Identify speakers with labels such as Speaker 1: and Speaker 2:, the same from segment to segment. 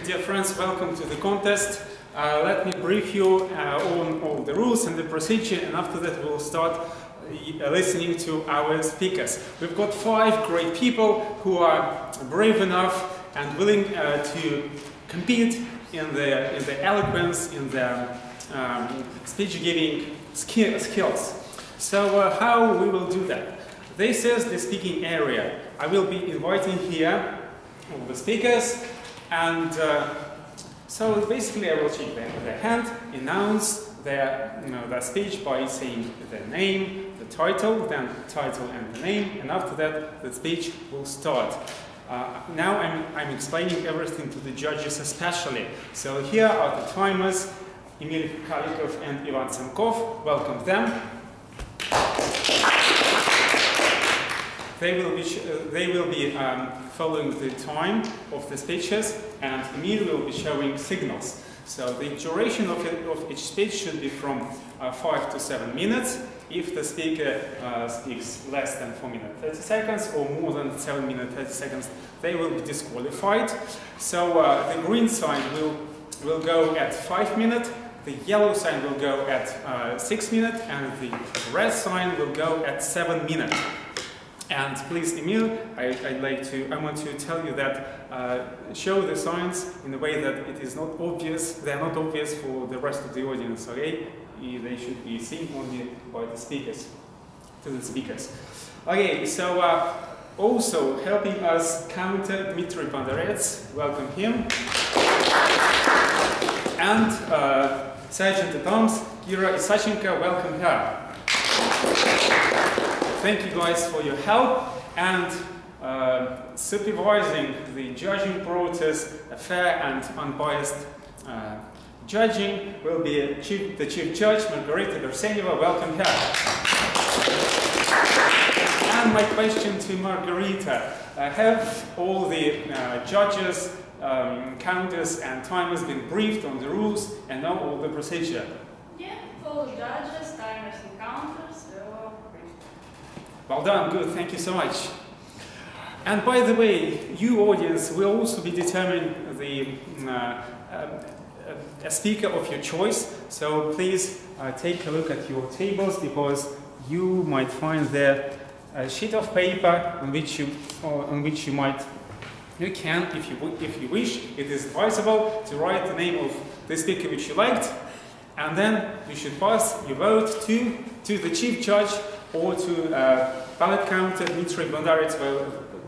Speaker 1: Dear friends, welcome to the contest. Let me brief you on all the rules and the procedure, and after that we'll start listening to our speakers. We've got 5 great people who are brave enough and willing to compete in the eloquence, in the speech-giving skills. So how we will do that? This is the speaking area. I will be inviting here all the speakers, and so basically I will shake their hand, announce their speech by saying the name, the title, then the title and the name, and after that the speech will start. Now I'm explaining everything to the judges especially. So here are the timers, Emil Kalikov and Ivan Tsenkov. Welcome them. They will be following the time of the speeches, and Emil will be showing signals. So the duration of each speech should be from 5 to 7 minutes. If the speaker speaks less than 4 minutes 30 seconds or more than 7 minutes 30 seconds, they will be disqualified. So the green sign will go at 5 minutes, the yellow sign will go at 6 minutes, and the red sign will go at 7 minutes. And please, Emil, I want to tell you that show the signs in a way that it is not obvious. They are not obvious for the rest of the audience. Okay, they should be seen only by the speakers, to the speakers. Okay, so also helping us counter Dmitry Bondarets. Welcome him. And Sergeant at Arms Kira Isachenko. Welcome her. Thank you guys for your help, and supervising the judging process, a fair and unbiased judging will be the Chief Judge, Margarita Bersenyeva. Welcome her. And my question to Margarita, have all the judges, counters and timers been briefed on the rules and know all the procedure?
Speaker 2: Yeah, all judges, timers and counters, they're all briefed.
Speaker 1: Well done, good, thank you so much. And by the way, you audience will also be determining a speaker of your choice, so please take a look at your tables, because you might find there a sheet of paper on which you can, if you wish, it is advisable to write the name of the speaker which you liked, and then you should pass your vote to the Chief Judge or to ballot counter Dmitry Bondarets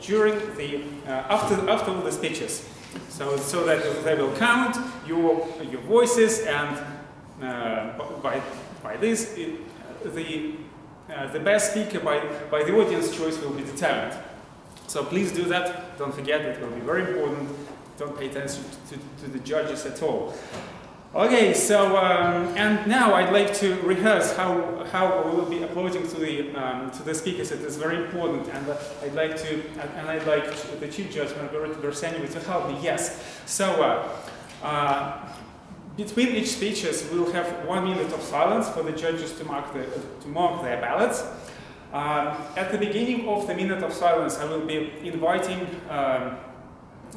Speaker 1: during the after all the speeches, so that they will count your voices, and by this the best speaker by the audience choice will be determined. So please do that. Don't forget, it will be very important. Don't pay attention to the judges at all. Okay, so and now I'd like to rehearse how we will be approaching to the speakers. It is very important, and I'd like the Chief Judge Margarita Bersenyeva to help me. Yes. So between each speeches, we'll have 1 minute of silence for the judges to mark their ballots. At the beginning of the minute of silence, I will be inviting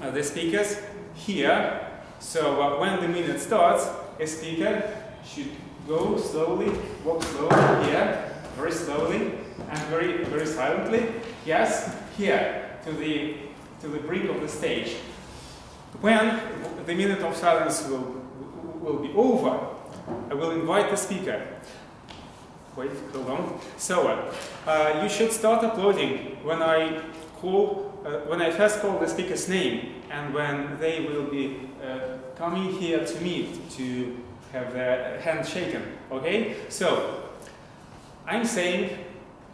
Speaker 1: the speakers here. So when the minute starts, a speaker should go slowly, walk slowly here, very slowly and very, very silently. Yes, here to the brink of the stage. When the minute of silence will be over, I will invite the speaker. Wait, hold on. So you should start applauding when I first call the speaker's name, and when they will be coming here to meet to have their hand shaken. Okay? So I'm saying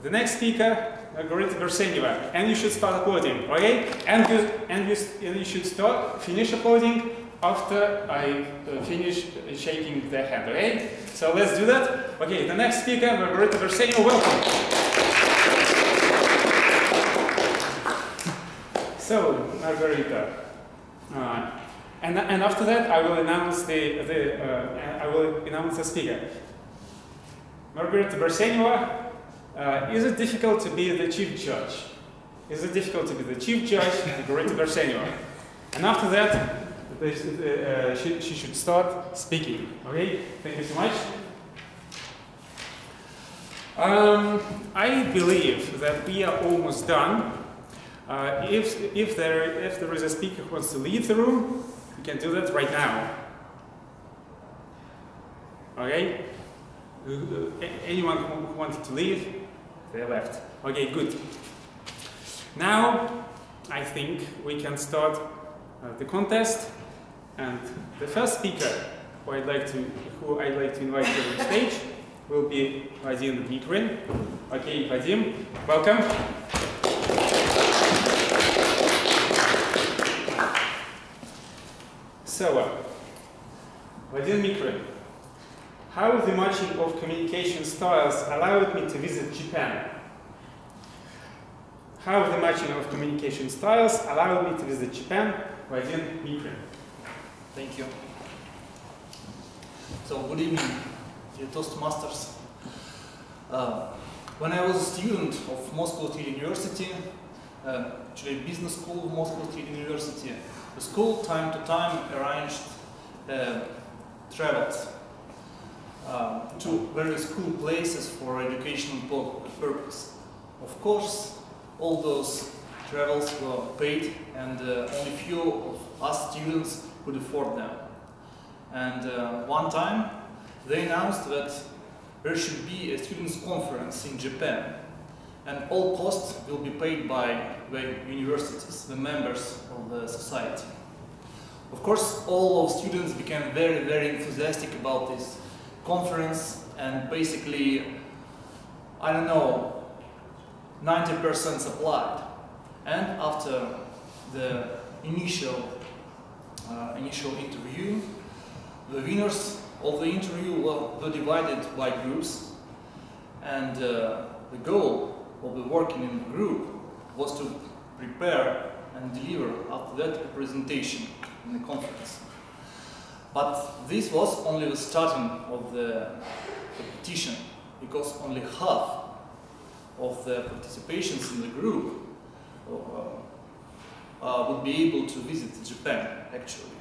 Speaker 1: the next speaker, Margarita Bersenyeva, and you should start applauding. Okay? And you should finish applauding after I finish shaking their hand. Okay? So let's do that. Okay, the next speaker, Margarita Bersenyeva, welcome. So, Margarita, and after that I will announce the speaker. Margarita Bersenyeva, is it difficult to be the Chief Judge? Is it difficult to be the Chief Judge, Margarita Bersenyeva? And after that, she should start speaking. Okay, thank you so much. I believe that we are almost done. If there is a speaker who wants to leave the room, you can do that right now. Okay? Anyone who wanted to leave, they left. Okay, good. Now, I think we can start the contest, and the first speaker who I'd like to invite to the stage will be Vadim Mikrin. Okay, Vadim, welcome. So, Vadim Mikrin, how the matching of communication styles allowed me to visit Japan? How the matching of communication styles allowed me to visit Japan? Vadim Mikrin.
Speaker 3: Thank you. So, good evening, dear Toastmasters. When I was a student of Moscow State University, actually business school of Moscow State University, the school time to time arranged travels to various cool places for educational purpose. Of course, all those travels were paid, and only few of us students could afford them. And one time they announced that there should be a students' conference in Japan, and all costs will be paid by the universities, the members of the society. Of course, all of students became very, very enthusiastic about this conference, and basically, I don't know, 90% applied. And after the initial interview, the winners of the interview were divided by groups, and the goal of the working in the group was to prepare and deliver after that a presentation in the conference. But this was only the starting of the competition, because only half of the participations in the group would be able to visit Japan, actually.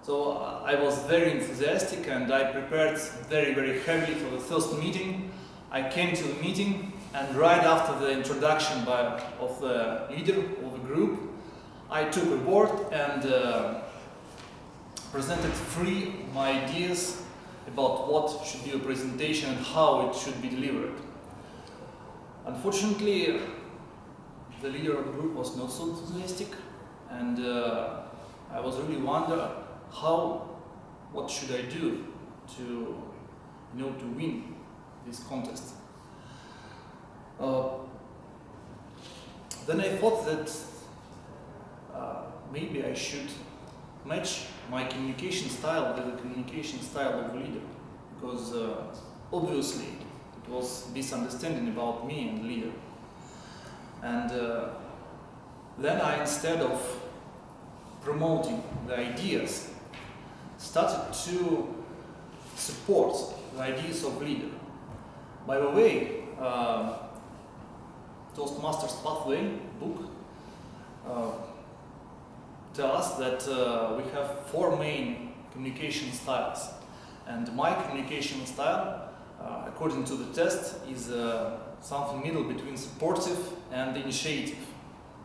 Speaker 3: So I was very enthusiastic, and I prepared very, very heavily for the first meeting. I came to the meeting, and right after the introduction of the leader of the group, I took a board and presented my ideas about what should be a presentation and how it should be delivered. Unfortunately, the leader of the group was not so enthusiastic, and I was really wondering what should I do to win this contest. Then I thought that maybe I should match my communication style with the communication style of the leader, because obviously it was misunderstanding about me and the leader. And then I, instead of promoting the ideas, started to support the ideas of the leader. By the way, Toastmasters Pathway book tell us that we have 4 main communication styles, and my communication style, according to the test, is something middle between supportive and initiative.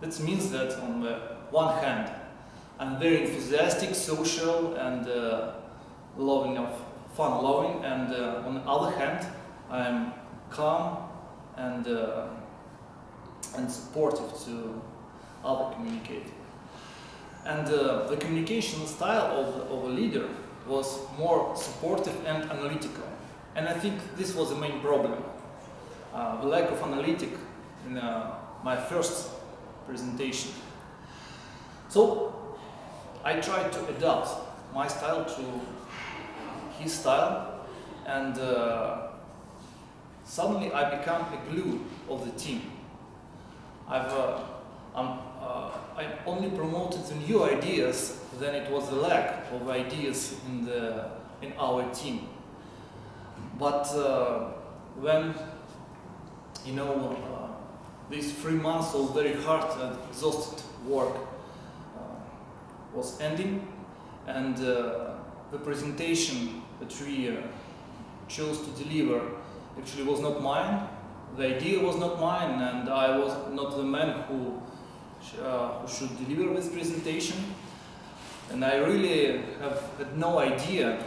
Speaker 3: That means that on the one hand, I'm very enthusiastic, social, and fun-loving, and on the other hand, I'm calm and supportive to other communicators. And the communication style of a leader was more supportive and analytical. And I think this was the main problem. The lack of analytic in my first presentation. So I tried to adapt my style to his style, and suddenly I became the glue of the team. I only promoted the new ideas, then it was the lack of ideas in our team. But when these 3 months of very hard and exhausted work was ending, and the presentation that we chose to deliver actually was not mine. The idea was not mine, and I was not the man who should deliver this presentation. And I really had no idea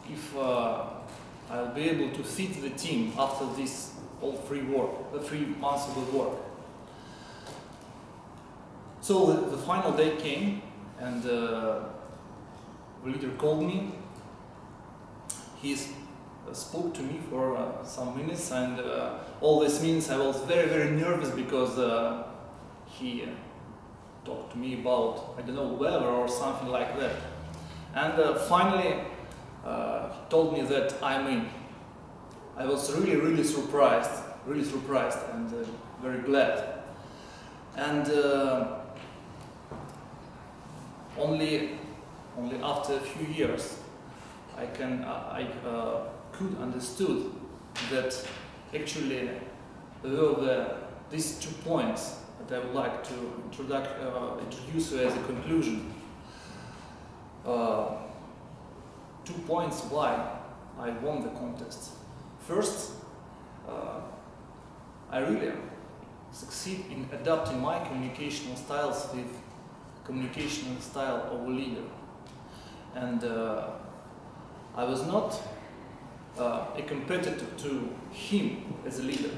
Speaker 3: if I'll be able to fit the team after this all the 3 months of the work. So the final day came, and the leader called me. He spoke to me for some minutes, and all these minutes I was very, very nervous because he talked to me about, I don't know, weather or something like that. And finally he told me that I'm in. I was really, really surprised and very glad. And only after a few years I could understood that actually there were these 2 points that I would like to introduce as a conclusion. 2 points why I won the contest. First, I really succeed in adapting my communicational styles with communicational style of a leader. And I was not a competitor to him as a leader.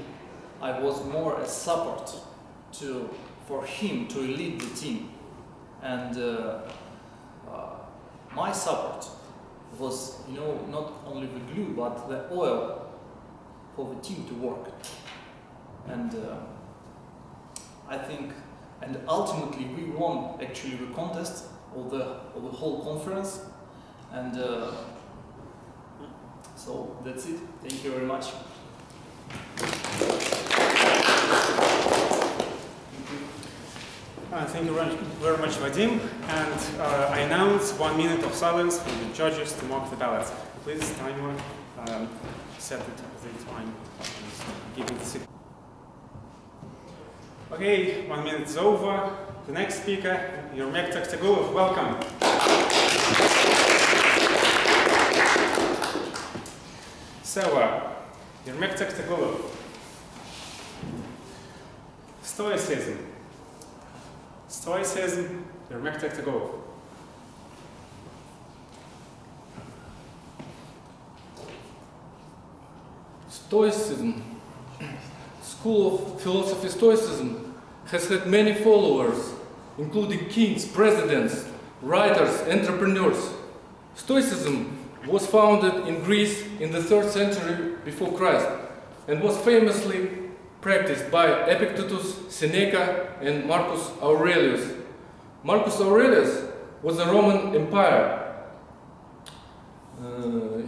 Speaker 3: I was more a support for him to lead the team. And my support was, not only the glue, but the oil for the team to work. And I think, and ultimately we won actually the contest of the whole conference. And so that's it. Thank you very much.
Speaker 1: Thank you very much, Vadim. And I announce 1 minute of silence for the judges to mark the ballots. Please, timer, set the time. Give me the signal. Okay, 1 minute is over. The next speaker, Ermek Toktoguloc. Welcome. So, Ermek Toktoguloc. Stoicism. Stoicism, Ermek Toktoguloc.
Speaker 4: Stoicism, school of philosophy Stoicism, has had many followers, including kings, presidents, writers, entrepreneurs. Stoicism was founded in Greece in the 3rd century before Christ and was famously practiced by Epictetus, Seneca, and Marcus Aurelius. Marcus Aurelius was a Roman Empire.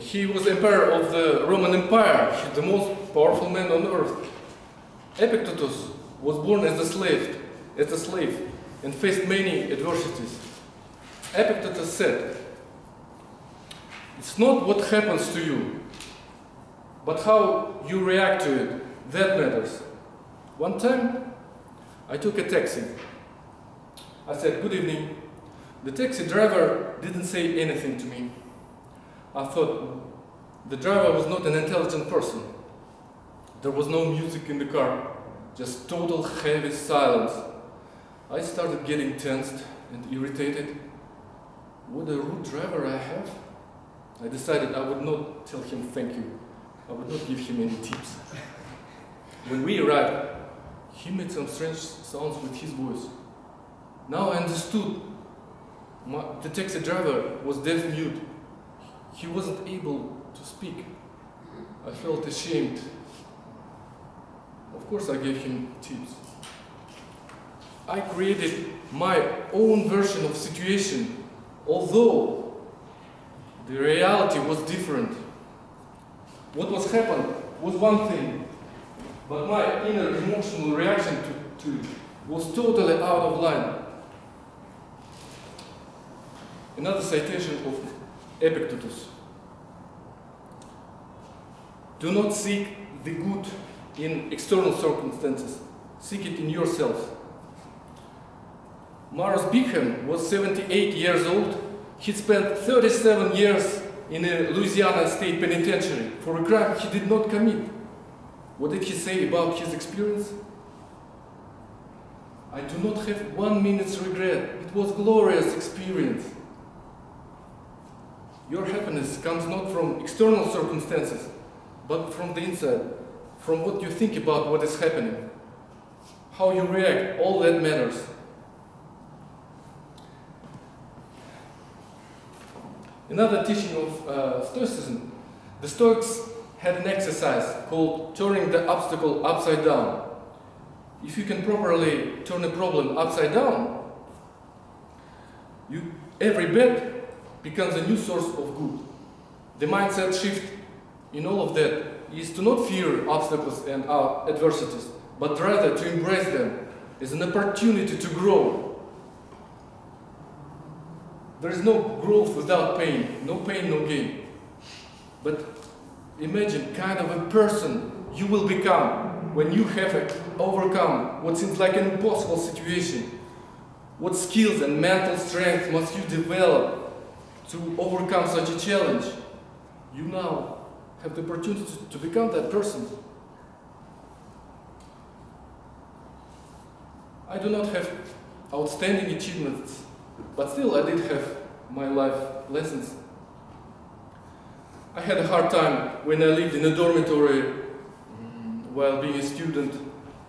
Speaker 4: He was emperor of the Roman Empire, the most powerful man on earth. Epictetus was born as a slave, and faced many adversities. Epictetus said, "It's not what happens to you, but how you react to it. That matters." One time, I took a taxi. I said, "Good evening." The taxi driver didn't say anything to me. I thought the driver was not an intelligent person. There was no music in the car, just total heavy silence. I started getting tensed and irritated. What a rude driver I have. I decided I would not tell him thank you. I would not give him any tips. When we arrived, he made some strange sounds with his voice. Now I understood. The taxi driver was deaf-mute. He wasn't able to speak. I felt ashamed. Of course I gave him tips. I created my own version of situation, although the reality was different. What was happened was one thing, but my inner emotional reaction to it was totally out of line. Another citation of Epictetus. Do not seek the good in external circumstances. Seek it in yourself. Maros Bichem was 78 years old. He spent 37 years in a Louisiana state penitentiary for a crime he did not commit. What did he say about his experience? I do not have 1 minute's regret. It was a glorious experience. Your happiness comes not from external circumstances, but from the inside, from what you think about what is happening. How you react, all that matters. Another teaching of Stoicism, the Stoics had an exercise called turning the obstacle upside down. If you can properly turn a problem upside down, every bad becomes a new source of good. The mindset shift in all of that is to not fear obstacles and adversities, but rather to embrace them as an opportunity to grow. There is no growth without pain, no gain. But imagine kind of a person you will become when you have overcome what seems like an impossible situation. What skills and mental strength must you develop to overcome such a challenge? You now have the opportunity to become that person. I do not have outstanding achievements, but still I did have my life lessons. I had a hard time when I lived in a dormitory while being a student,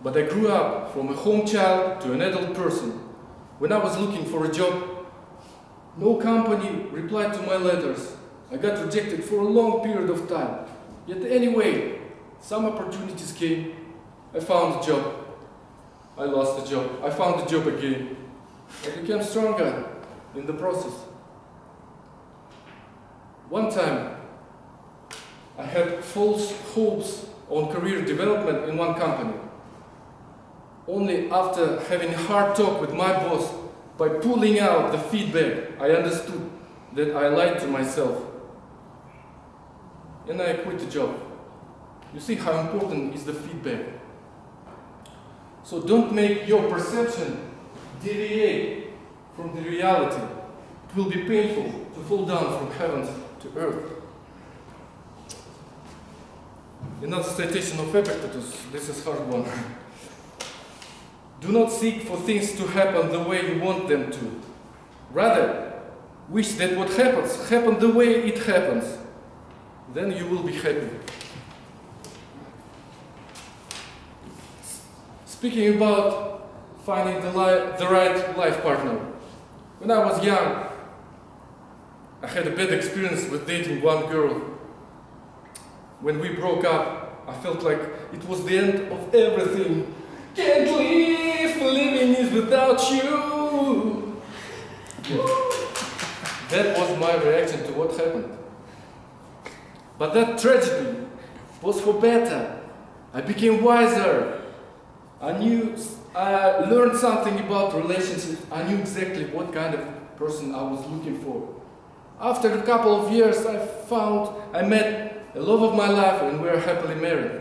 Speaker 4: but I grew up from a home child to an adult person. When I was looking for a job, no company replied to my letters. I got rejected for a long period of time. Yet anyway, some opportunities came. I found a job. I lost the job. I found the job again. I became stronger in the process. One time, I had false hopes on career development in one company. Only after having a hard talk with my boss, by pulling out the feedback, I understood that I lied to myself. And I quit the job. You see how important is the feedback. So don't make your perception deviate from the reality. It will be painful to fall down from heaven to earth. Another citation of Epictetus, this is a hard one. Do not seek for things to happen the way you want them to. Rather, wish that what happens the way it happens. Then you will be happy. Speaking about finding the right life partner. When I was young, I had a bad experience with dating one girl. When we broke up, I felt like it was the end of everything. Can't live, living is without you. That was my reaction to what happened. But that tragedy was for better. I became wiser. I learned something about relationships. I knew exactly what kind of person I was looking for. After a couple of years, I met the love of my life and we are happily married.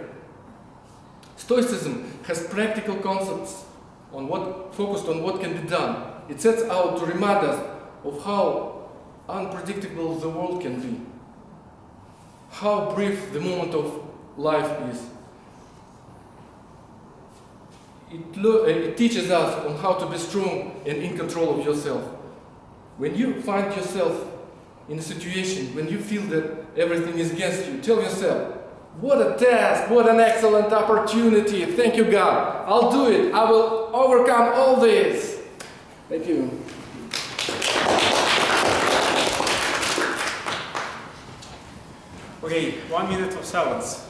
Speaker 4: Stoicism has practical concepts focused on what can be done. It sets out to remind us of how unpredictable the world can be, how brief the moment of life is. It teaches us on how to be strong and in control of yourself. When you find yourself in a situation, when you feel that everything is against you, tell yourself, what a task, what an excellent opportunity, thank you God, I'll do it, I will overcome all this. Thank you.
Speaker 1: Okay, 1 minute of silence.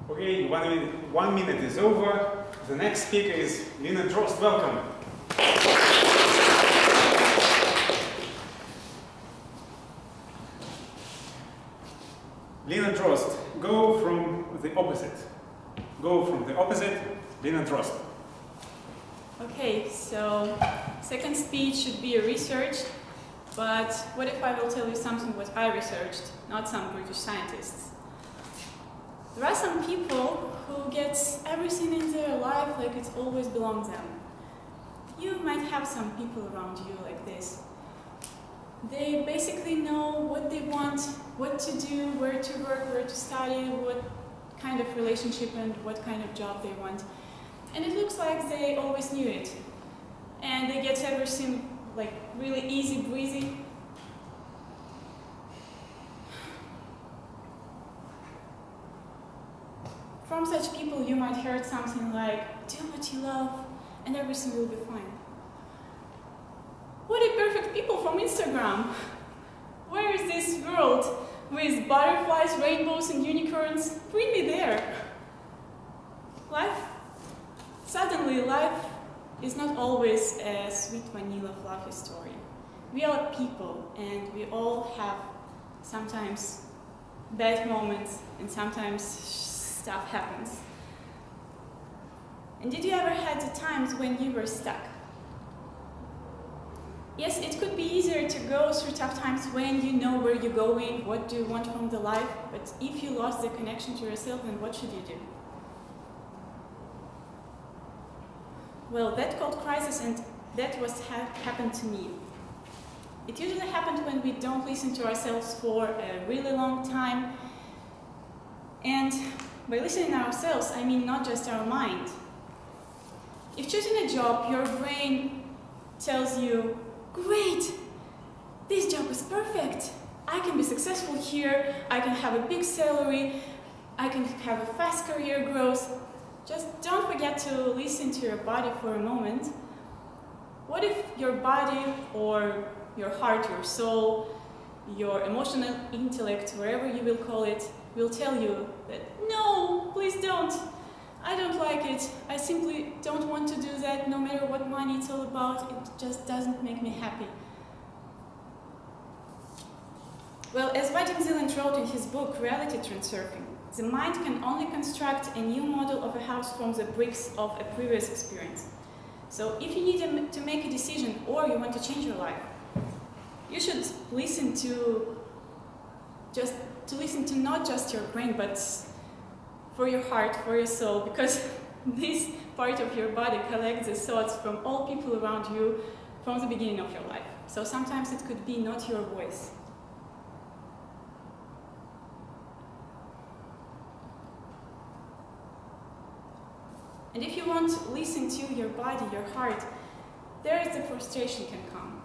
Speaker 1: Okay, 1 minute is over. The next speaker is Lina Drozd. Welcome. Lina Drozd, go from the opposite. Go from the opposite, Lina Drozd.
Speaker 2: Okay, so second speech should be a research, but what if I will tell you something what I researched, not some British scientists? There are some people who get everything in their life like it always belongs them. You might have some people around you like this. They basically know what they want, what to do, where to work, where to study, what kind of relationship and what kind of job they want. And it looks like they always knew it. And they get everything like really easy breezy. From such people you might hear something like, do what you love and everything will be fine. What a perfect people from Instagram! Where is this world with butterflies, rainbows and unicorns? Bring me there! Suddenly life is not always a sweet vanilla fluffy story. We are people and we all have sometimes bad moments and sometimes stuff happens. And did you ever had the times when you were stuck? Yes, it could be easier to go through tough times when you know where you're going, what do you want from the life, but if you lost the connection to yourself, then what should you do? Well, that called crisis, and that was happened to me. It usually happens when we don't listen to ourselves for a really long time. And by listening to ourselves, I mean not just our mind. If choosing a job, your brain tells you, great, this job is perfect. I can be successful here, I can have a big salary, I can have a fast career growth. Just don't forget to listen to your body for a moment. What if your body or your heart, your soul, your emotional intellect, wherever you will call it, will tell you that, no, please don't. I don't like it. I simply don't want to do that, no matter what money it's all about. It just doesn't make me happy. Well, as Vadim wrote in his book, Reality Transurfing, the mind can only construct a new model of a house from the bricks of a previous experience. So if you need to make a decision or you want to change your life, you should listen to not just your brain, but for your heart, for your soul, because this part of your body collects the thoughts from all people around you from the beginning of your life. So sometimes it could be not your voice. And if you want to listen to your body, your heart, there is the frustration can come.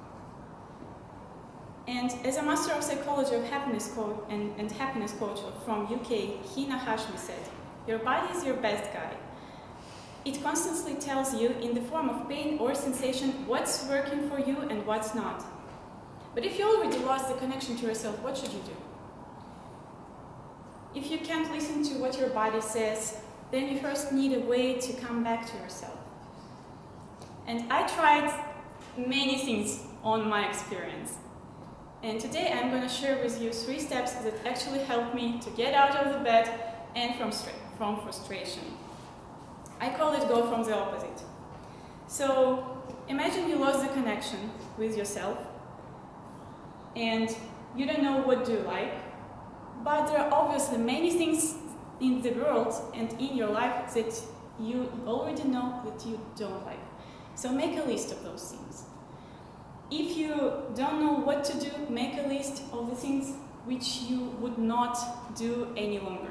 Speaker 2: And as a master of psychology of happiness coach and happiness coach from UK, Hina Hashmi said, your body is your best guide. It constantly tells you in the form of pain or sensation what's working for you and what's not. But if you already lost the connection to yourself, what should you do? If you can't listen to what your body says, then you first need a way to come back to yourself. And I tried many things on my experience. And today I'm going to share with you 3 steps that actually helped me to get out of the bed and from frustration. I call it go from the opposite. So imagine you lost the connection with yourself and you don't know what do you like, but there are obviously many things in the world and in your life that you already know that you don't like. So make a list of those things. If you don't know what to do, make a list of the things which you would not do any longer.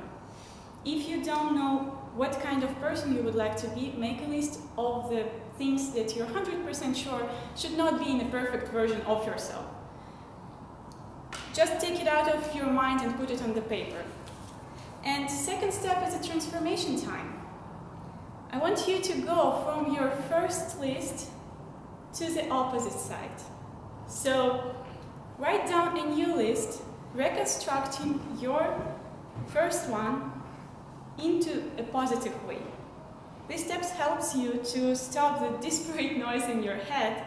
Speaker 2: If you don't know what kind of person you would like to be, make a list of the things that you're 100% sure should not be in a perfect version of yourself. Just take it out of your mind and put it on the paper. And second step is a transformation time. I want you to go from your first list to the opposite side. So write down a new list, reconstructing your first one into a positive way. This step helps you to stop the disparate noise in your head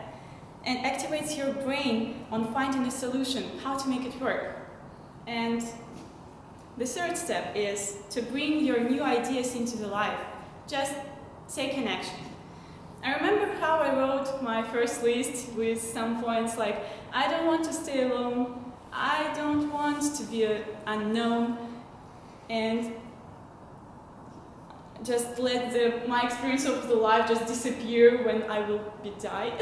Speaker 2: and activates your brain on finding a solution, how to make it work. And the third step is to bring your new ideas into the life. Just take an action. I remember how I wrote my first list with some points like, I don't want to stay alone, I don't want to be unknown, and just let my experience of the life just disappear when I will be die.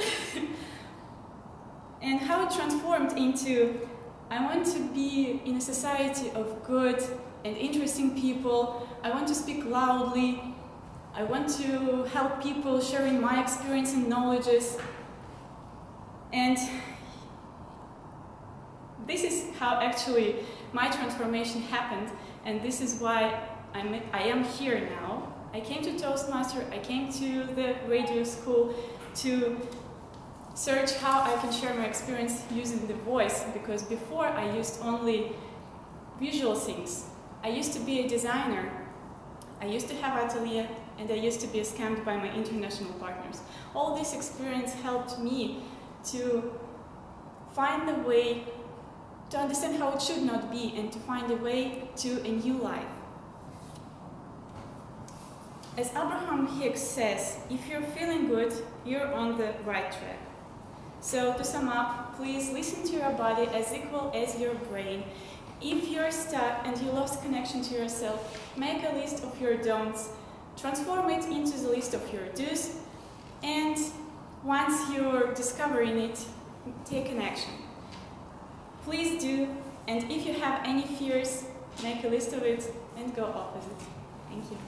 Speaker 2: And how it transformed into, I want to be in a society of good and interesting people. I want to speak loudly. I want to help people sharing my experience and knowledges. And this is how actually my transformation happened, and this is why I am here now. I came to Toastmaster, I came to the radio school to search how I can share my experience using the voice, because before I used only visual things. I used to be a designer, I used to have atelier, and I used to be scammed by my international partners. All this experience helped me to find the way to understand how it should not be and to find a way to a new life. As Abraham Hicks says, if you're feeling good, you're on the right track. So to sum up, please listen to your body as equal as your brain. If you're stuck and you lost connection to yourself, make a list of your don'ts, transform it into the list of your do's, and once you're discovering it, take an action. Please do, and if you have any fears, make a list of it and go off with it. Thank you.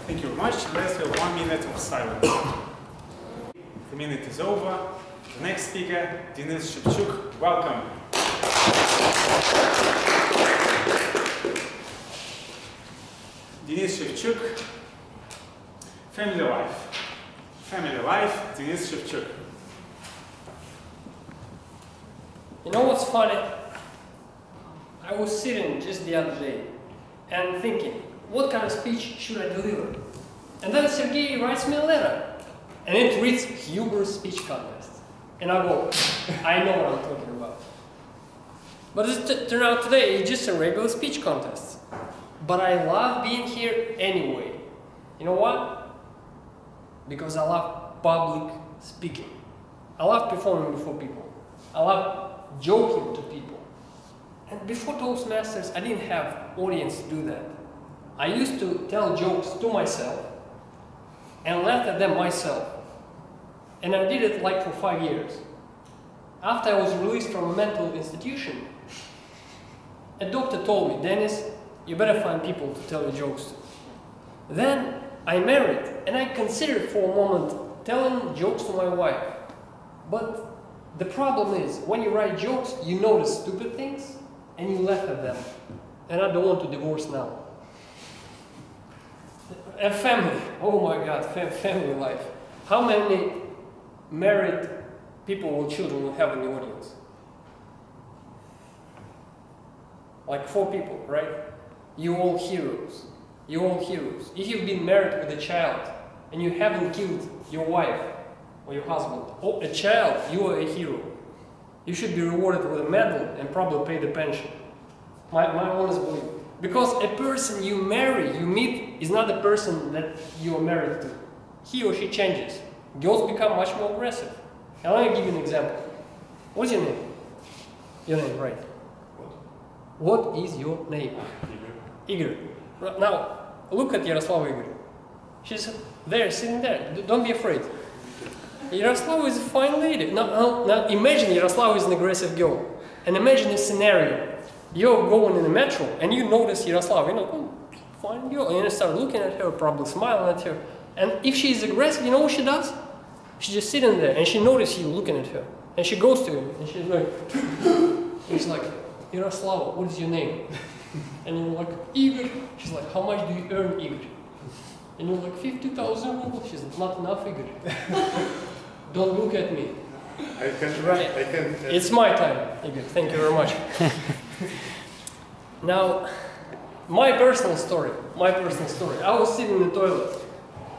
Speaker 1: Thank you very much. Let's have 1 minute of silence. The minute is over. The next speaker, Denis Shevchuk. Welcome. Denis Shevchuk. Family life. Family life, Denis Shevchuk.
Speaker 5: You know what's funny? I was sitting just the other day and thinking, what kind of speech should I deliver? And then Sergey writes me a letter, and it reads Huber Speech Contest. And I go, I know what I'm talking about. But it turned out today, it's just a regular speech contest. But I love being here anyway. You know what? Because I love public speaking. I love performing before people. I love joking to people. And before Toastmasters, I didn't have audience to do that. I used to tell jokes to myself and laugh at them myself. And I did it like for 5 years. After I was released from a mental institution, a doctor told me, Dennis, you better find people to tell your jokes to. Then I married, and I considered for a moment telling jokes to my wife. But the problem is, when you write jokes, you notice stupid things, and you laugh at them. And I don't want to divorce now. A family, oh my God, family life. How many married people with children will have in the audience? Like 4 people, right? You all heroes. You all heroes. If you've been married with a child and you haven't killed your wife or your husband or a child, you are a hero. You should be rewarded with a medal and probably paid a pension. My honest belief. Because a person you marry, you meet, is not the person that you are married to. He or she changes. Girls become much more aggressive. And let me give you an example. What's your name? Your name, right. What is your name? Igor. Now, look at Yaroslava Igor. She's there, sitting there. Don't be afraid. Yaroslava is a fine lady. Now imagine Yaroslava is an aggressive girl. And imagine a scenario. You're going in the metro and you notice Yaroslava. You know, oh, fine girl. And you start looking at her, probably smiling at her. And if she is aggressive, you know what she does? She's just sitting there and she notices you looking at her. And she goes to him and she's like, he's like, Yaroslava, what is your name? And you're like, Igor. She's like, how much do you earn, Igor? And you're like, 50,000 rubles. She's like, not enough, Igor. Don't look at me.
Speaker 6: I can.
Speaker 5: Right.
Speaker 6: I can.
Speaker 5: It's my time, Igor. Thank you very much. Now, my personal story. I was sitting in the toilet,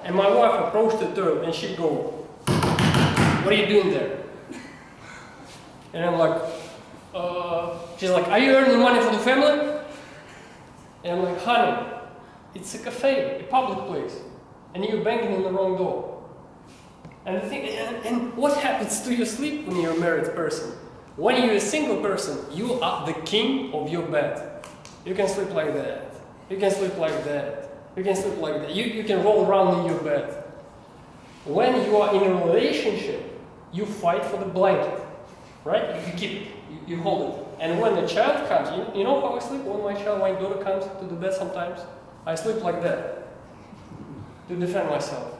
Speaker 5: and my wife approached the toilet, and she'd go, what are you doing there? And I'm like, she's like, are you earning money for the family? And I'm like, honey, it's a cafe, a public place, and you're banging on the wrong door. And the thing, and what happens to your sleep when you're a married person? When you're a single person, you are the king of your bed. You can sleep like that. You can sleep like that. You can sleep like that. You can roll around in your bed. When you are in a relationship, you fight for the blanket, right? You keep it, you hold it. And when the child comes, you know how I sleep? When my daughter comes to the bed sometimes, I sleep like that to defend myself.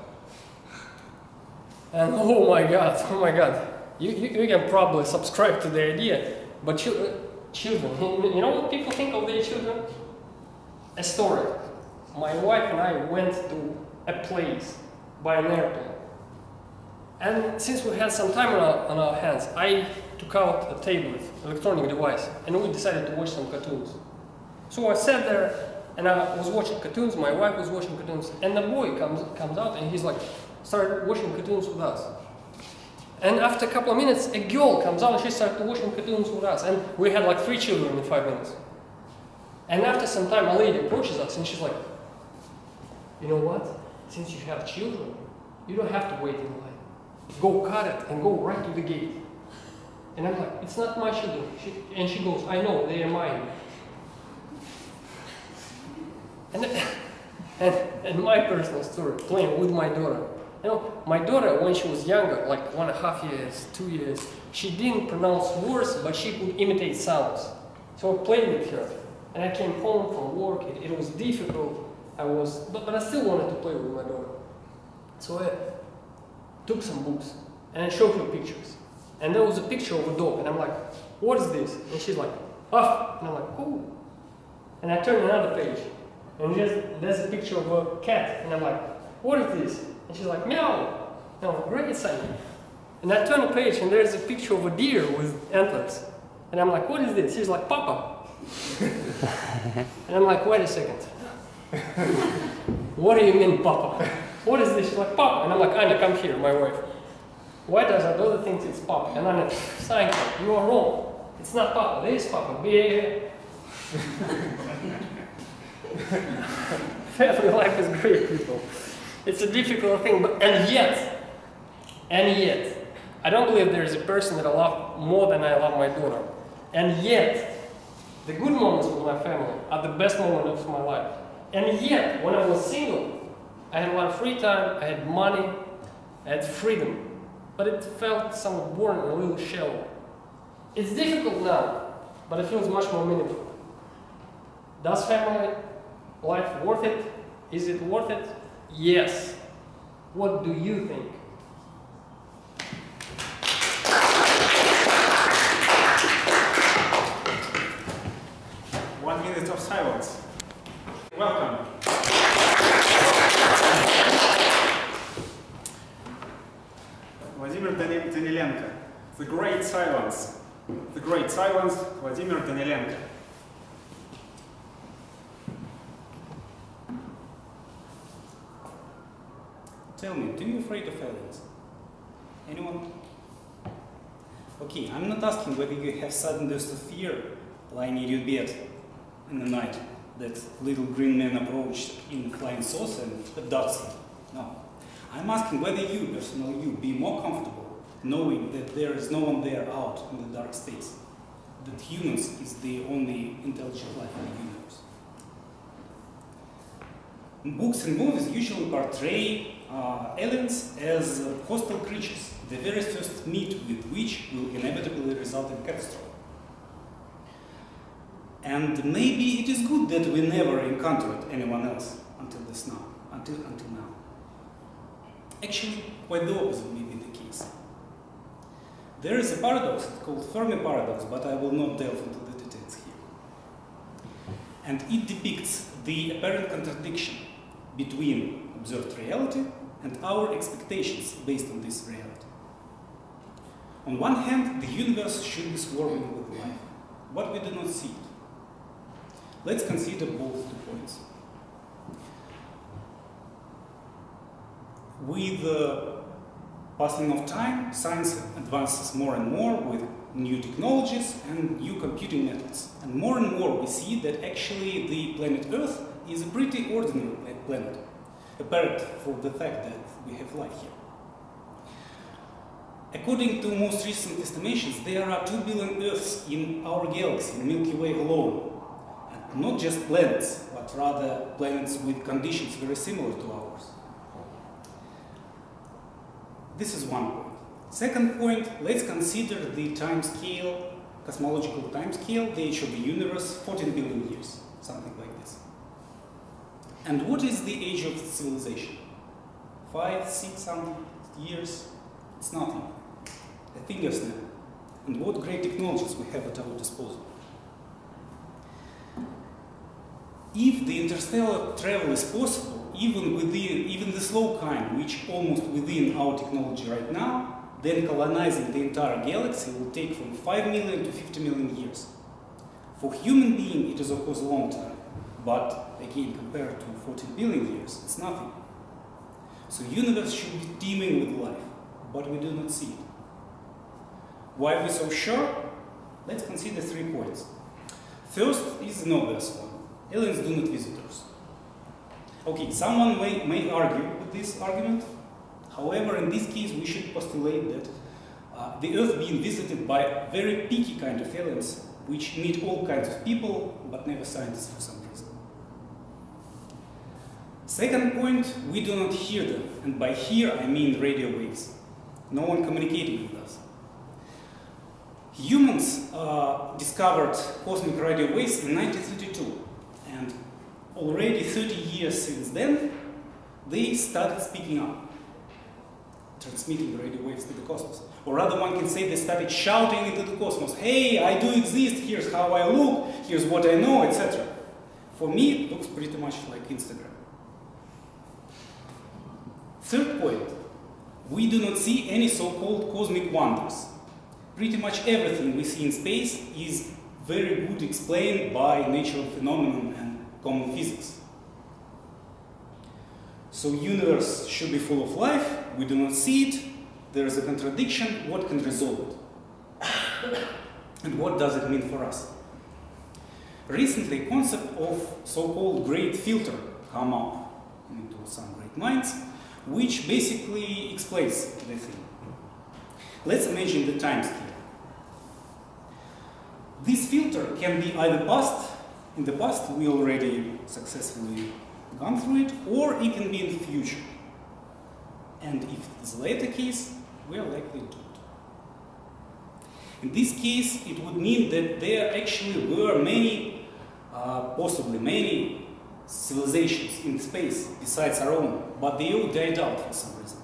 Speaker 5: And oh my God, you can probably subscribe to the idea, but children, you know what people think of their children? A story. My wife and I went to a place by an airplane. And since we had some time on our hands, I took out a tablet, electronic device, and we decided to watch some cartoons. So I sat there and I was watching cartoons, my wife was watching cartoons, and the boy comes out and he's like, started watching cartoons with us. And after a couple of minutes, a girl comes out and she started watching cartoons with us. And we had like 3 children in 5 minutes. And after some time, a lady approaches us and she's like, you know what? Since you have children, you don't have to wait in line. Go cut it and go right to the gate. And I'm like, it's not my children. And she goes, I know, they are mine. And my personal story, playing with my daughter. You know, my daughter, when she was younger, like 1.5 years, 2 years, she didn't pronounce words, but she could imitate sounds. So I played with her. And I came home from work, it was difficult. But I still wanted to play with my daughter. So I took some books and I showed her pictures. And there was a picture of a dog, and I'm like, what is this? And she's like, oh, and I'm like, cool. And I turned another page, and there's a picture of a cat, and I'm like, what is this? And she's like, meow. And I'm like, great, son. And I turn a page, and there's a picture of a deer with antlers. And I'm like, what is this? She's like, Papa. And I'm like, wait a second. What do you mean, Papa? What is this? She's like, Papa. And I'm like, Anya, come here, my wife. Why does our daughter think it's Papa? And Anya, thank you, you are wrong. It's not Papa, there is Papa. Family life is great, people. It's a difficult thing, and yet, I don't believe there is a person that I love more than I love my daughter. And yet, the good moments with my family are the best moments of my life. And yet, when I was single, I had a lot of free time, I had money, I had freedom. But it felt somewhat boring and a little shallow. It's difficult now, but it feels much more meaningful. Does family life worth it? Is it worth it? Yes. What do you think?
Speaker 1: One minute of silence. Welcome. Vladimir Danilenko. The Great Silence. The Great Silence, Vladimir Danilenko.
Speaker 6: Tell me, do you afraid of aliens? Anyone? Okay, I'm not asking whether you have sudden burst of fear lying in your bed in the night, that little green man approached in a flying saucer and abducts you. No. I'm asking whether you, personally you, be more comfortable knowing that there is no one there out in the dark space, that humans is the only intelligent life in the universe. Books and movies usually portray aliens as hostile creatures, the very first meet with which will inevitably result in catastrophe. And maybe it is good that we never encountered anyone else until now. Actually, quite the opposite may be the case. There is a paradox called Fermi paradox, but I will not delve into the details here. And it depicts the apparent contradiction between observed reality and our expectations based on this reality. On one hand, the universe should be swarming with life, but we do not see it. Let's consider both 2 points. With the passing of time, science advances more and more with new technologies and new computing methods. And more we see that actually the planet Earth is a pretty ordinary planet, apart from the fact that we have life here. According to most recent estimations, there are 2 billion Earths in our galaxy, in Milky Way alone. And not just planets, but rather planets with conditions very similar to ours. This is one point. Second point, let's consider the time scale, cosmological time scale, the age of the universe, 14 billion years, something like this. And what is the age of civilization? 5, 600 years? It's nothing. A finger's snap. And what great technologies we have at our disposal. If the interstellar travel is possible, even the slow kind, which almost within our technology right now, then colonizing the entire galaxy will take from 5 million to 50 million years. For human being, it is of course a long time, but again, compared to 14 billion years, it's nothing. So the universe should be teeming with life, but we do not see it. Why are we so sure? Let's consider 3 points. First is an obvious one. Aliens do not visit Earth. Okay, someone may argue with this argument. However, in this case, we should postulate that the Earth being visited by very picky kind of aliens, which meet all kinds of people, but never scientists for some reason. Second point, we do not hear them. And by hear, I mean radio waves. No one communicating with us. Humans discovered cosmic radio waves in 1932. And already 30 years since then, they started speaking up, transmitting radio waves to the cosmos. Or rather, one can say they started shouting into the cosmos, hey, I do exist, here's how I look, here's what I know, etc. For me, it looks pretty much like Instagram. Third point, we do not see any so-called cosmic wonders. Pretty much everything we see in space is very good explained by natural phenomenon and common physics. So universe should be full of life, we do not see it, there is a contradiction, what can resolve it? And what does it mean for us? Recently, concept of so-called great filter come up into some great minds, which basically explains the thing. Let's imagine the time scale. This filter can be either past, in the past we already successfully gone through it, or it can be in the future. And if it is the later case, we are likely to. In this case, it would mean that there actually were many, possibly many civilizations in space besides our own, but they all died out for some reason.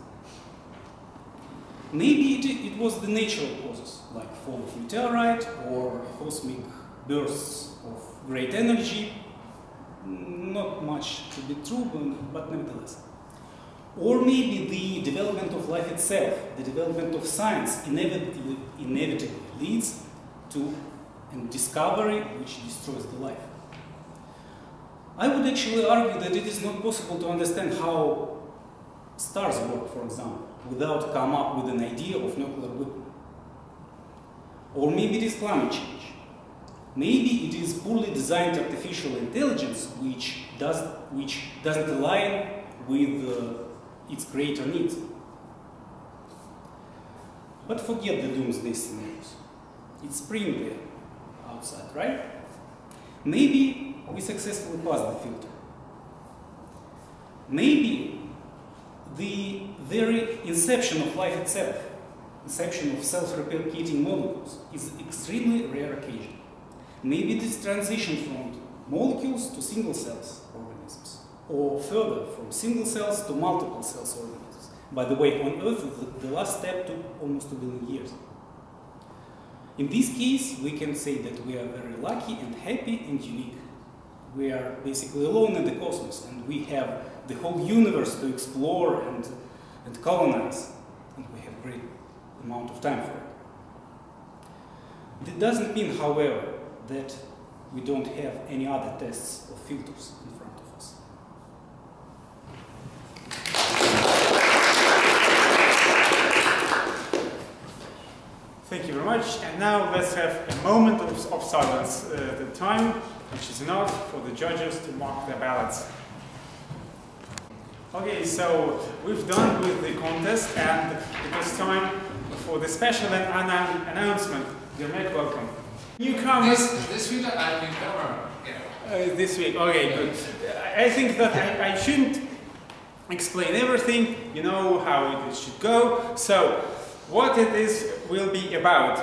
Speaker 6: Maybe it was the natural causes, like fall of meteorite or cosmic bursts of great energy. Not much to be true, but nevertheless. Or maybe the development of life itself, the development of science inevitably leads to a discovery which destroys the life. I would actually argue that it is not possible to understand how stars work, for example, without come up with an idea of nuclear weapon. Or maybe it is climate change. Maybe it is poorly designed artificial intelligence which doesn't align with its creator needs. But forget the doomsday scenarios. It's spring there outside, right? Maybe we successfully passed the filter. Maybe the very inception of life itself, inception of self-replicating molecules, is an extremely rare occasion. Maybe this transition from molecules to single cells organisms, or further from single cells to multiple cells organisms. By the way, on Earth, the last step took almost 2 billion years. In this case, we can say that we are very lucky and happy and unique. We are basically alone in the cosmos, and we have the whole universe to explore and colonize, and we have a great amount of time for it. That doesn't mean, however, that we don't have any other tests or filters in front of us.
Speaker 1: Thank you very much. And now let's have a moment of silence. The time, which is enough for the judges to mark their ballots. Okay, so we've done with the contest, and it is time for the special announcement. Ermek, welcome. Newcomers.
Speaker 7: This video, I'm newcomer. Yeah.
Speaker 1: This week. Okay, good. I think that I shouldn't explain everything. You know how it should go. So, what it is will be about.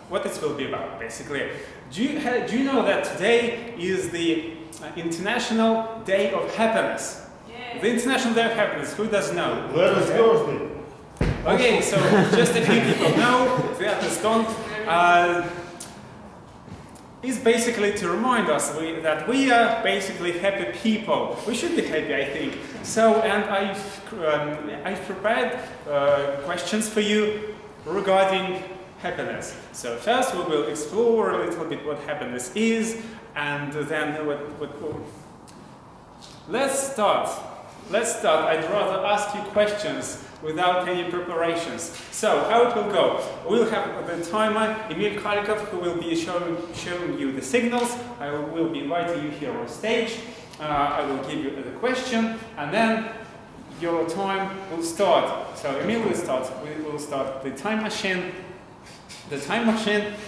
Speaker 1: What it will be about, basically. Do you know that today is the International Day of Happiness?
Speaker 2: Yeah.
Speaker 1: The International Day of Happiness. Who does know?
Speaker 7: Where is Thursday?
Speaker 1: Okay, so just a few people know. The others don't. Is basically to remind us that we are basically happy people. We should be happy, I think. So, and I've prepared questions for you regarding happiness. So first we will explore a little bit what happiness is, and then let's start. I'd rather ask you questions without any preparations. So, how it will go? We'll have the timer, Emil Kharikov, who will be showing you the signals. I will be inviting you here on stage. I will give you the question, and then your time will start. So, Emil will start. We will start the time machine.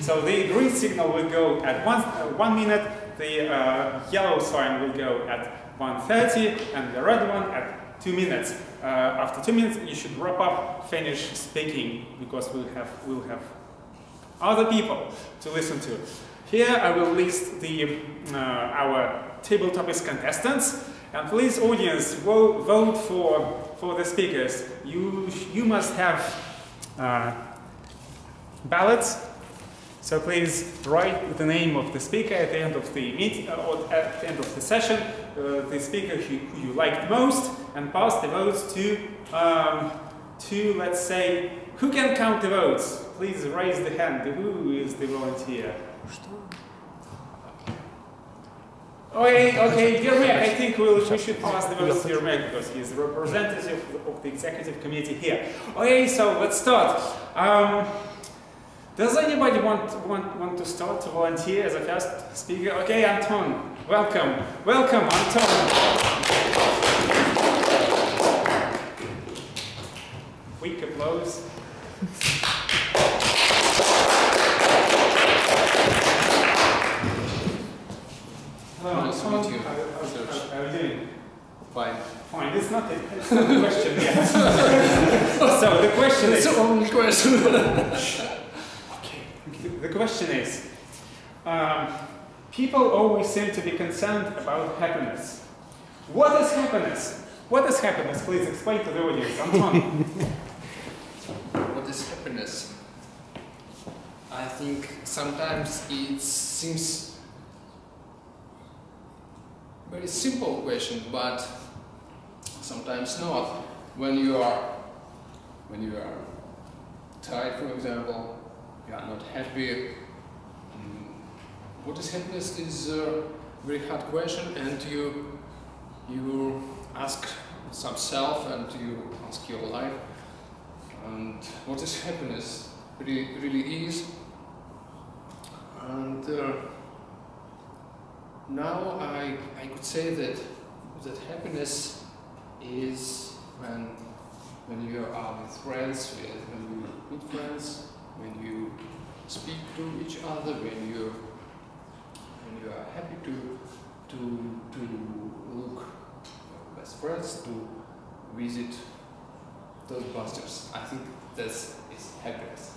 Speaker 1: So, the green signal will go at 1 minute. The yellow sign will go at 1:30, and the red one at 2 minutes. After 2 minutes, you should wrap up, finish speaking, because we'll have other people to listen to. Here I will list our table topics contestants, and please, audience, vote for the speakers. You must have ballots. So please write the name of the speaker at the end of the meeting, or at the end of the session, the speaker who you liked most, and pass the votes to, let's say, who can count the votes? Please raise the hand. Who is the volunteer? Okay, Ermek, I think we should pass the votes to Ermek because he's the representative of the executive committee here. Okay, so let's start. Does anybody want to start to volunteer as a first speaker? Okay, Anton, welcome, Anton. Quick applause.
Speaker 4: Nice to meet you.
Speaker 1: How are you doing?
Speaker 4: Fine.
Speaker 1: Fine. It's not the question yet. So the question is.
Speaker 4: It's the only question.
Speaker 1: The question is, people always seem to be concerned about happiness. What is happiness? What is happiness? Please explain to the audience. Anton.
Speaker 4: What is happiness? I think sometimes it seems very simple question, but sometimes not. When you are tired, for example, you are not happy. What is happiness is a very hard question, and you ask yourself and you ask your life, and what is happiness really is. And now I could say that happiness is when you are with friends, when you meet friends, when you speak to each other, when you are happy to look best friends, to visit Toastbusters. I think that is happiness.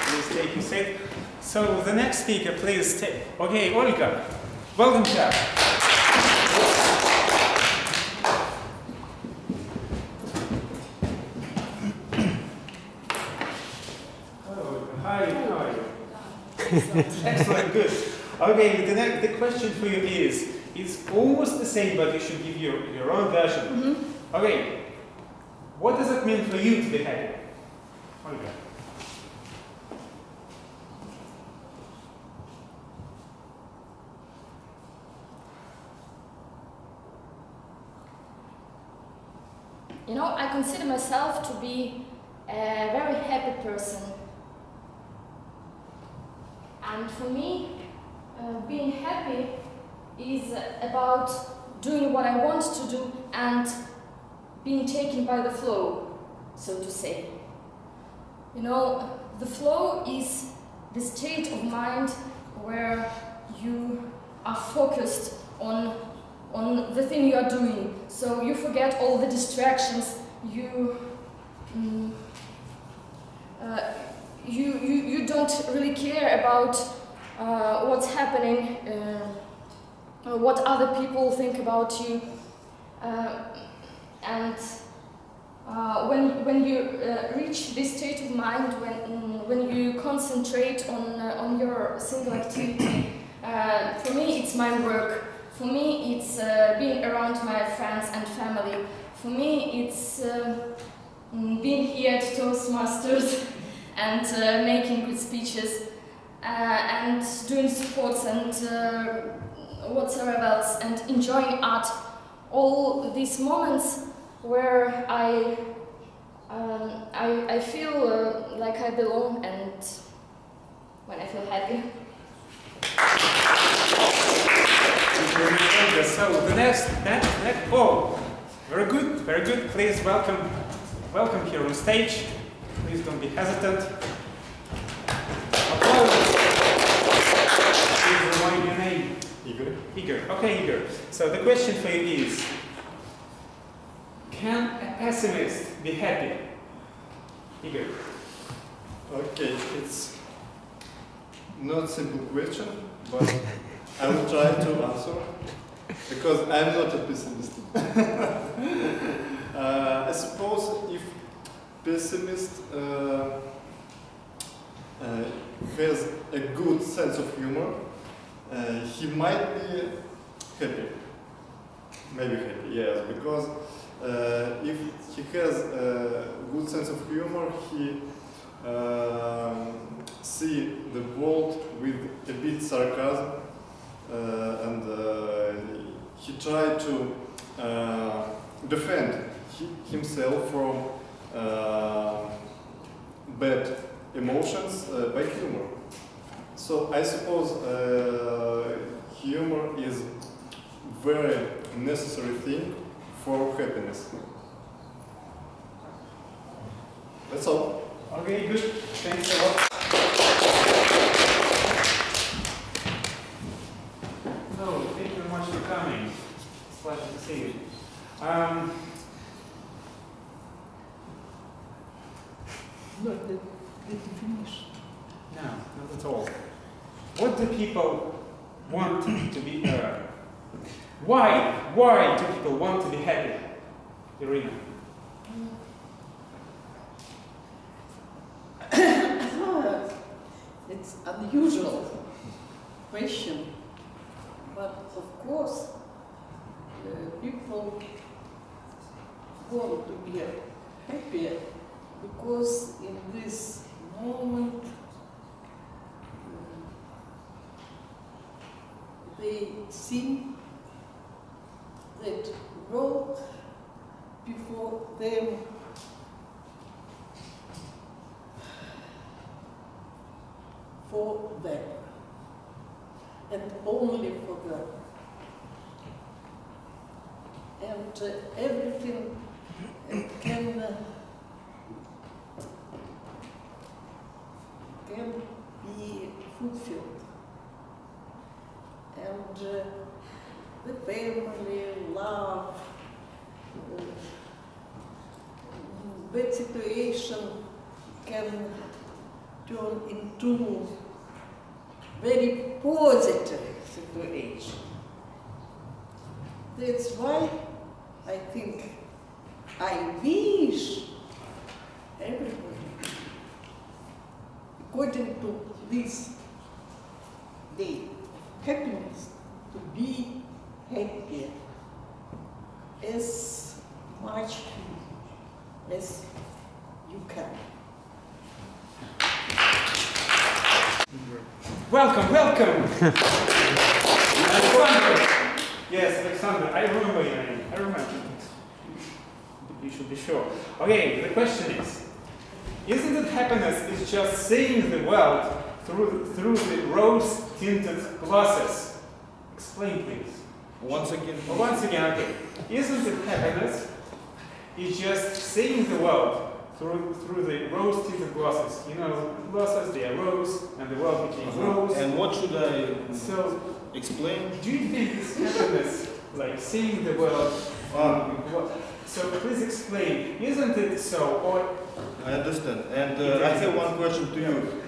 Speaker 1: Please take your seat. So the next speaker, please take. Okay, Olga, welcome here. Excellent, good. Okay, the question for you is, it's almost the same, but you should give your own version.
Speaker 2: Mm-hmm.
Speaker 1: Okay, what does it mean for you to be happy? Olga.
Speaker 8: You know, I consider myself to be a very happy person. And for me, being happy is about doing what I want to do and being taken by the flow, so to say. You know, the flow is the state of mind where you are focused on the thing you are doing. So you forget all the distractions. You don't really care about what's happening, what other people think about you, and when you reach this state of mind, when you concentrate on your single activity, for me it's my work. For me it's being around my friends and family. For me it's being here at Toastmasters and making good speeches and doing sports and whatsoever else, and enjoying art. All these moments where I feel like I belong, and when I feel happy.
Speaker 1: So the next, oh, very good. Please welcome here on stage. Please don't be hesitant. Applause. Please remind your name. Igor. Okay, Igor. So the question for you is: can a pessimist be happy? Igor.
Speaker 7: Okay, it's not a simple question, but I will try to answer because I'm not a pessimist. I suppose if pessimist has a good sense of humor, he might be happy. Maybe happy, yes, because if he has a good sense of humor, he see the world with a bit sarcasm, and he tried to defend himself from bad emotions by humor. So I suppose humor is very necessary thing for happiness. That's all.
Speaker 1: Okay, good. Thanks a lot. So, thank you very much for coming. It's a pleasure to see you.
Speaker 9: No, did you finish?
Speaker 1: No, not at all. What do people want to be? Why do people want to be happy, Irina?
Speaker 9: It's unusual question, but of course people want to be happy because in this moment they see that world before them for them, and only for them. And everything can be fulfilled. And the family, love, bad situation can turn into very positive situation. That's why I think I wish everybody, according to this day of happiness, to be happy as much as you can.
Speaker 1: Welcome. Aleksandr. Yes, Aleksandr. I remember your name. I remember. You should be sure. Okay, the question is: isn't it happiness is just seeing the world through the rose-tinted glasses? Explain, please.
Speaker 4: Once again.
Speaker 1: Okay. Isn't it happiness is just seeing the world through the rose-tinted glasses. You know, glasses, they are rose, and the world became rose.
Speaker 10: And what should I
Speaker 1: So,
Speaker 10: explain?
Speaker 1: do you think it's happiness, like seeing the world? So please explain, isn't it so? Or
Speaker 10: I understand. And I have one question to you.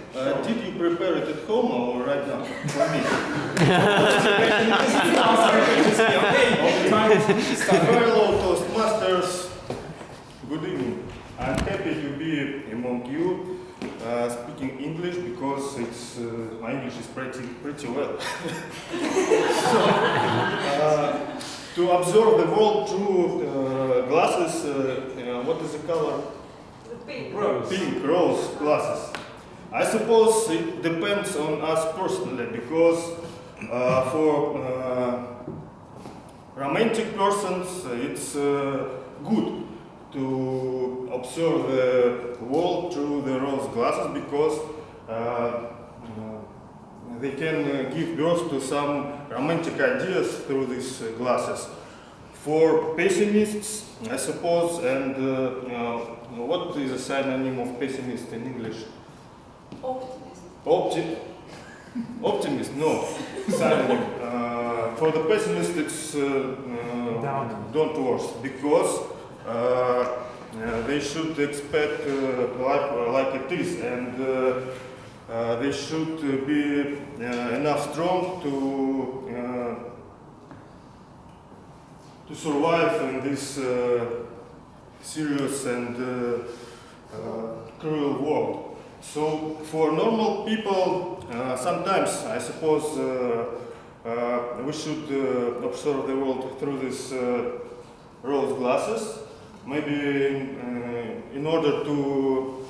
Speaker 10: Did you prepare it at home or right now? For me. Hello, Toastmasters. Good evening. I'm happy to be among you, speaking English because it's my English is pretty well. So, to observe the world through glasses, what is the color?
Speaker 9: Pink.
Speaker 1: rose.
Speaker 10: Pink, rose glasses. I suppose it depends on us personally because for romantic persons it's good to observe the world through the rose glasses because they can give birth to some romantic ideas through these glasses. For pessimists, I suppose, and what is a synonym of pessimist in English?
Speaker 9: Optimist.
Speaker 10: Optimist, no. Synonym. For the pessimist, it's don't worse because they should expect life like it is, and they should be enough strong to survive in this serious and cruel world. So for normal people, sometimes I suppose we should observe the world through these rose glasses, maybe in order to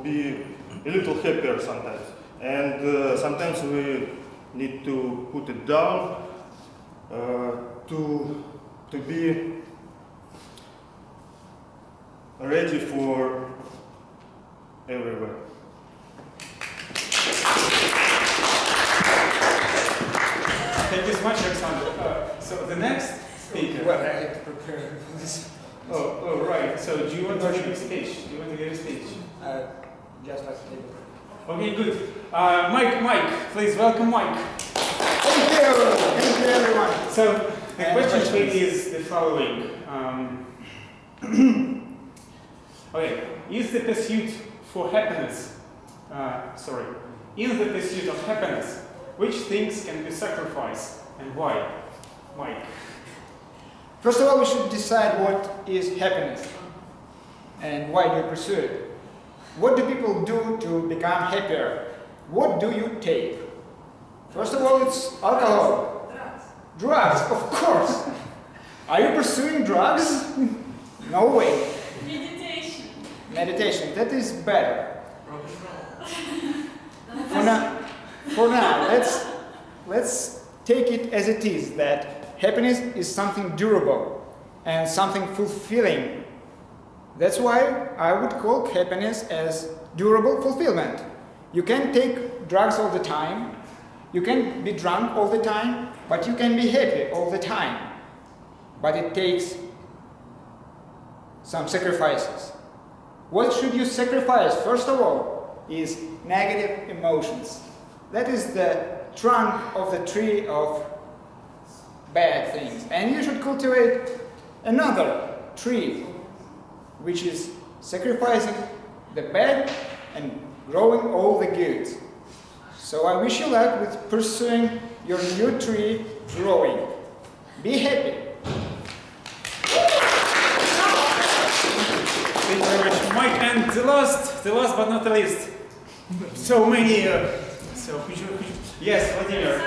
Speaker 10: be a little happier sometimes. And sometimes we need to put it down to be ready for everywhere.
Speaker 1: Thank you so much, Aleksandr. So the next speaker.
Speaker 5: Well, I had to prepare for this.
Speaker 1: Oh, right. So do you want to give a speech? Do you want to give a speech?
Speaker 5: Just like table.
Speaker 1: Okay, good. Mike, please welcome Mike.
Speaker 11: Thank you everyone.
Speaker 1: So the question for you is the following. Okay, is the pursuit for happiness, in the pursuit of happiness, which things can be sacrificed and why? Mike.
Speaker 11: First of all, we should decide what is happiness and why do you pursue it. What do people do to become happier? What do you take? First of all, it's alcohol. Drugs, of course. Are you pursuing drugs? No way. Meditation, that is better. For now, let's take it as it is, that happiness is something durable and something fulfilling. That's why I would call happiness as durable fulfillment. You can take drugs all the time, you can be drunk all the time, but you can be happy all the time. But it takes some sacrifices. What should you sacrifice, first of all, is negative emotions. That is the trunk of the tree of bad things. And you should cultivate another tree, which is sacrificing the bad and growing all the good. So I wish you luck with pursuing your new tree growing. Be happy.
Speaker 1: Thank you very much, Mike. And the last but not the least, so many. Yes, Vladimir.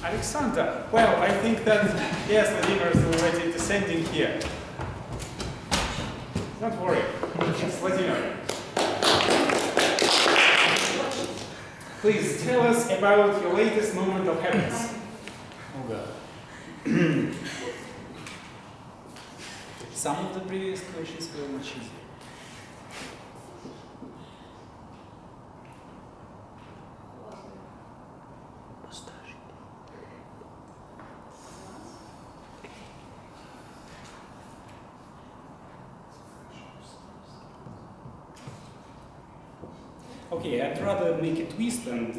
Speaker 1: Aleksandr. Well, I think that yes, Vladimir is already descending here. Don't worry. Yes, Vladimir. Please tell us about your latest moment of happiness.
Speaker 6: Oh God. Some of the previous questions were much easier. Okay, I'd rather make a twist and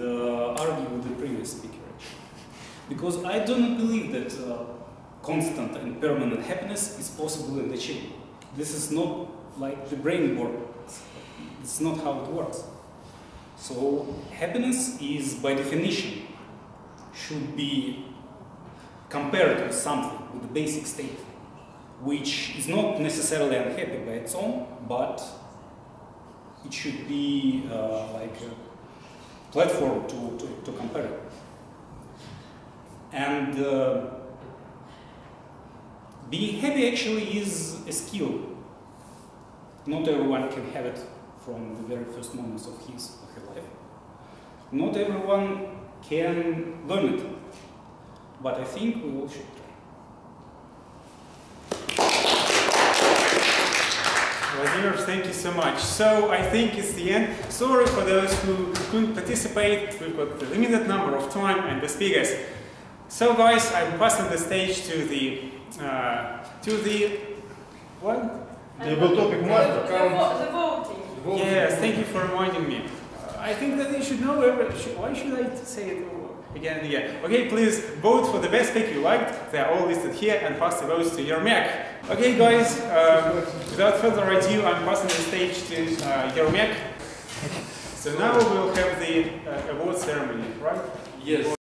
Speaker 6: argue with the previous speaker, because I do not believe that constant and permanent happiness is possible and achievable. This is not like the brain works. It's not how it works. So happiness is, by definition, should be compared with something, with the basic state, which is not necessarily unhappy by its own, but it should be like a platform to compare it. And being happy actually is a skill. Not everyone can have it from the very first moments of his or her life. Not everyone can learn it, but I think we all should try.
Speaker 1: Vladimir, thank you so much. So I think it's the end. Sorry for those who couldn't participate. We've got a limited number of time and the speakers. So guys, I'm passing the stage to the what?
Speaker 10: Table topic master.
Speaker 9: The voting.
Speaker 1: Yes, thank you for reminding me. I think that you should know why should I say it again and again? Okay, please vote for the best pick you liked. They are all listed here, and pass the votes to Ermek. Okay, guys, without further ado, I'm passing the stage to Ermek. So now we'll have the award ceremony, right?
Speaker 4: Yes.